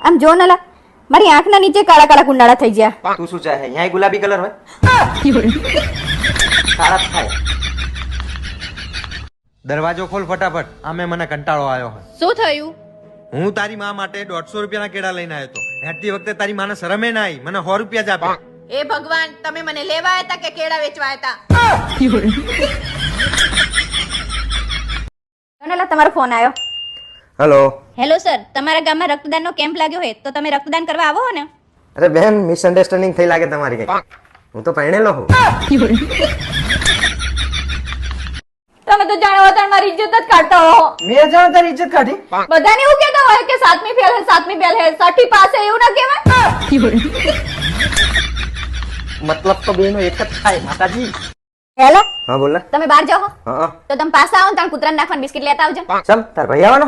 આમ જો નલા, મારી આંખના નીચે કાળા કાળા કુંડાળા થઈ ગયા. તું શું ચાહે? અહીંયા ગુલાબી કલર હોય, કાળા જ થાય. દરવાજો ખોલ ફટાફટ, આમે મને કંટાળો આવ્યો હોય. શું થયું? હું તારી માં માટે 150 રૂપિયાના કેળા લઈને આવ્યો હતો. હેઠતી વખતે તારી માને શરમે ના આવી, મને 100 રૂપિયા જ આપ્યા. એ ભગવાન, તમે મને લેવા આવ્યા હતા કે કેળા વેચવા આવ્યા હતા? નલા, તમારો ફોન આવ્યો. હેલો. હેલો સર, તમારા ગામમાં રક્તદાનનો કેમ્પ લાગ્યો હોય તો તમે રક્તદાન કરવા આવો ને. અરે બેન, મિસઅન્ડરસ્ટેન્ડિંગ થઈ લાગે તમારી કઈ. હું તો પરણેલો છું. તમે તો જાણો વતન મારી ઇજ્જત જ કાઢતા હો. મેં જાણ તારી ઇજ્જત કાઢી. બધાને એવું કહેતા હોય કે સાતમી ફેલ હે, સાતમી ફેલ હે, છઠ્ઠી પાસ હે, એવું ના કહેવાય. મતલબ તો બેનો એક જ થાય માતાજી. હેલો, હા બોલ. તમે બહાર જાઓ હા. તો તમે પાસ આવો ને તાર કૂતરાને નાખવાનું બિસ્કિટ લેતા આવજો. ચલ તાર ભાઈ આવવાનો.